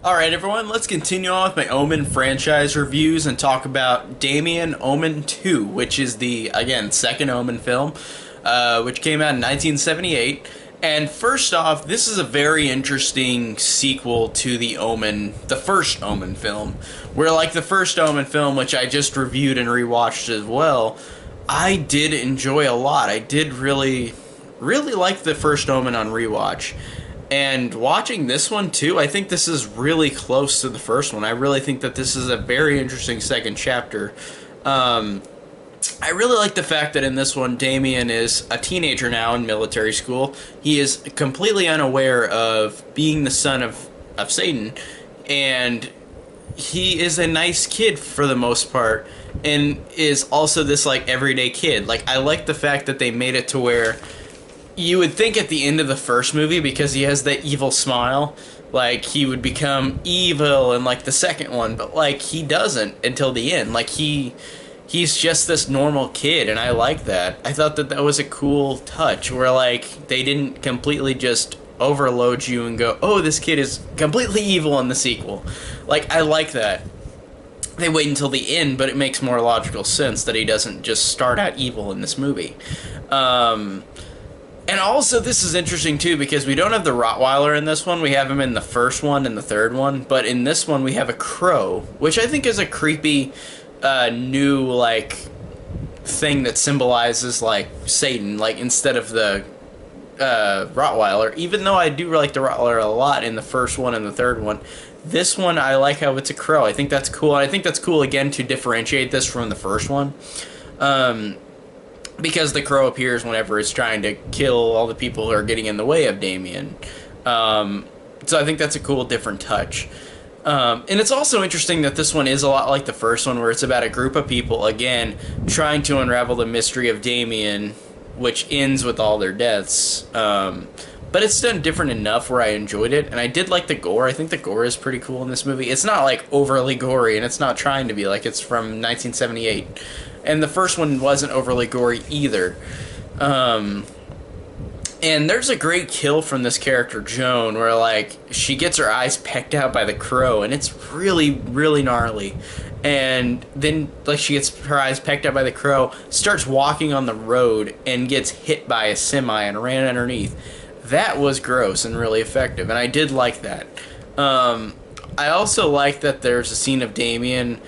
Alright everyone, let's continue on with my Omen franchise reviews and talk about Damien Omen 2, which is the, again, second Omen film, which came out in 1978. And first off, this is a very interesting sequel to the first Omen film, where like the first Omen film, which I just reviewed and rewatched as well, I did enjoy a lot. I did really like the first Omen on rewatch. And watching this one too, I think this is really close to the first one. I really think that this is a very interesting second chapter. I really like the fact that in this one, Damien is a teenager now in military school. He is completely unaware of being the son of Satan, and he is a nice kid for the most part, and is also this like everyday kid. Like, I like the fact that they made it to where you would think at the end of the first movie, because he has that evil smile, like he would become evil in like the second one, but like he doesn't until the end. Like he's just this normal kid, and I like that. I thought that that was a cool touch where like they didn't completely just overload you and go, oh, this kid is completely evil in the sequel. Like, I like that. They wait until the end, but it makes more logical sense that he doesn't just start out evil in this movie. And also, this is interesting too, because we don't have the Rottweiler in this one. We have him in the first one and the third one, but in this one we have a crow, which I think is a creepy new like thing that symbolizes like Satan, like instead of the Rottweiler. Even though I do like the Rottweiler a lot in the first one and the third one, this one I like how it's a crow. I think that's cool, and I think that's cool again to differentiate this from the first one. Because the crow appears whenever it's trying to kill all the people who are getting in the way of Damien. So I think that's a cool, different touch. And it's also interesting that this one is a lot like the first one, where it's about a group of people, again, trying to unravel the mystery of Damien, which ends with all their deaths. But it's done different enough where I enjoyed it, and I did like the gore. I think the gore is pretty cool in this movie. It's not, like, overly gory, and it's not trying to be, like it's from 1978. And the first one wasn't overly gory either. And there's a great kill from this character, Joan, where, like, she gets her eyes pecked out by the crow, and it's really, really gnarly. And then, like, she gets her eyes pecked out by the crow, starts walking on the road, and gets hit by a semi and ran underneath. That was gross and really effective, and I did like that. I also like that there's a scene of Damien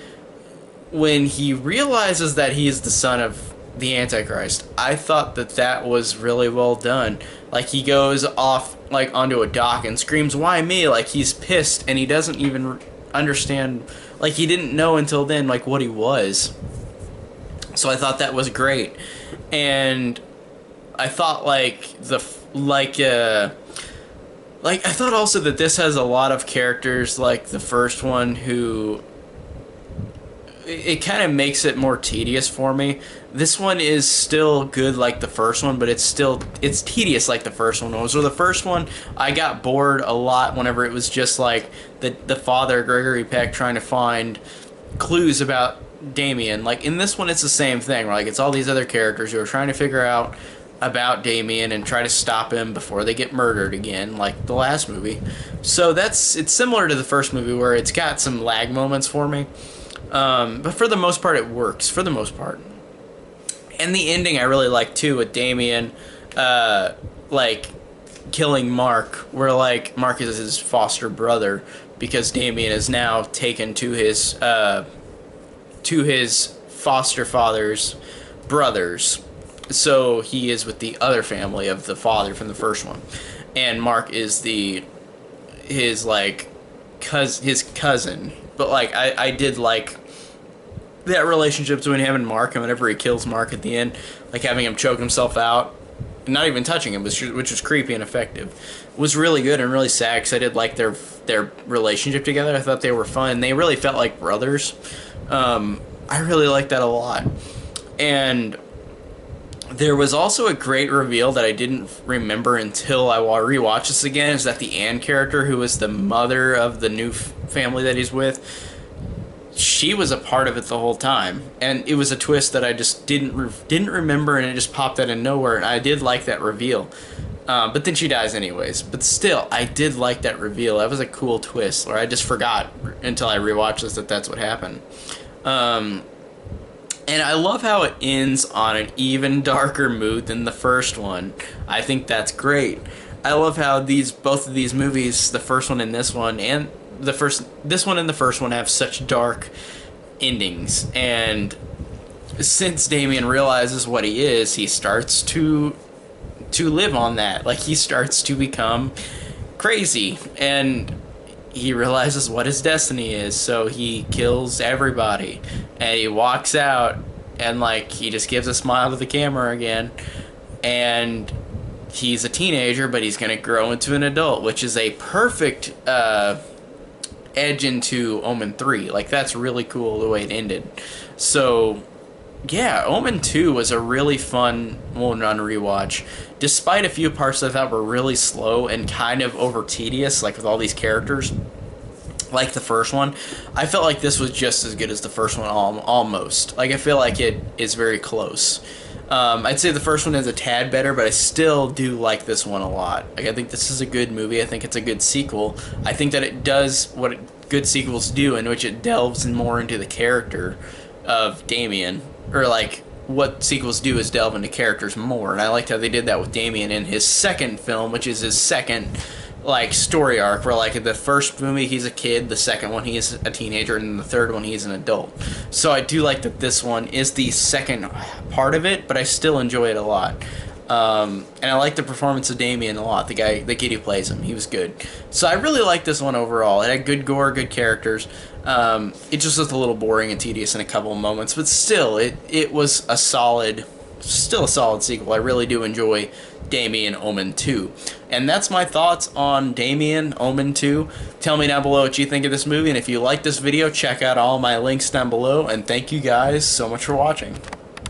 when he realizes that he is the son of the Antichrist. I thought that that was really well done. Like, he goes off, like, onto a dock and screams, "Why me?" Like, he's pissed, and he doesn't even understand, like, he didn't know until then, like, what he was. So I thought that was great. And I thought, I thought also that this has a lot of characters like the first one who it kind of makes it more tedious for me. This one is still good like the first one, but it's tedious like the first one was. So the first one, I got bored a lot whenever it was just like the father, Gregory Peck, trying to find clues about Damien. Like, in this one, it's the same thing, where like it's all these other characters who are trying to figure out about Damien and try to stop him before they get murdered again, like the last movie. So it's similar to the first movie, where it's got some lag moments for me. But for the most part, it works, for the most part. And the ending I really like, too, with Damien, like, killing Mark, where, like, Mark is his foster brother, because Damien is now taken to his foster father's brothers. So he is with the other family of the father from the first one. And Mark is his cousin. But, like, I did like that relationship between him and Mark, and whenever he kills Mark at the end, like having him choke himself out, not even touching him, which was creepy and effective, was really good and really sad, because I did like their relationship together. I thought they were fun. They really felt like brothers. I really liked that a lot. And there was also a great reveal that I didn't remember until I rewatched this again, is that the Anne character, who is the mother of the new family that he's with, she was a part of it the whole time, and it was a twist that I just didn't remember, and it just popped out of nowhere, and I did like that reveal. But then she dies anyways. But still, I did like that reveal. That was a cool twist, or I just forgot until I rewatched this that that's what happened. And I love how it ends on an even darker mood than the first one. I think that's great. I love how both of these movies, the first one and this one, and this one and the first one have such dark endings. And since Damien realizes what he is, he starts to live on that. Like, he starts to become crazy, and he realizes what his destiny is, so he kills everybody, and he walks out, and like, he just gives a smile to the camera again, and he's a teenager, but he's gonna grow into an adult, which is a perfect edge into Omen 3. Like, that's really cool the way it ended. So yeah, Omen 2 was a really fun one-run rewatch. Despite a few parts I thought were really slow and kind of over tedious, like with all these characters, like the first one, I felt like this was just as good as the first one, almost. Like, I feel like it is very close. I'd say the first one is a tad better, but I still do like this one a lot. Like, I think this is a good movie. I think it's a good sequel. I think that it does what good sequels do, in which it delves more into the character of Damien. Or, like, what sequels do is delve into characters more. And I liked how they did that with Damien in his second film, which is his second, like, story arc, where, like, in the first movie he's a kid, the second one he's a teenager, and the third one he's an adult. So I do like that this one is the second part of it, but I still enjoy it a lot. And I like the performance of Damien a lot. The kid who plays him, he was good. So I really like this one overall. It had good gore, good characters. It just was a little boring and tedious in a couple of moments, but still, it was still a solid sequel. I really do enjoy Damien Omen 2. And that's my thoughts on Damien Omen 2. Tell me down below what you think of this movie, and if you like this video, check out all my links down below, and thank you guys so much for watching.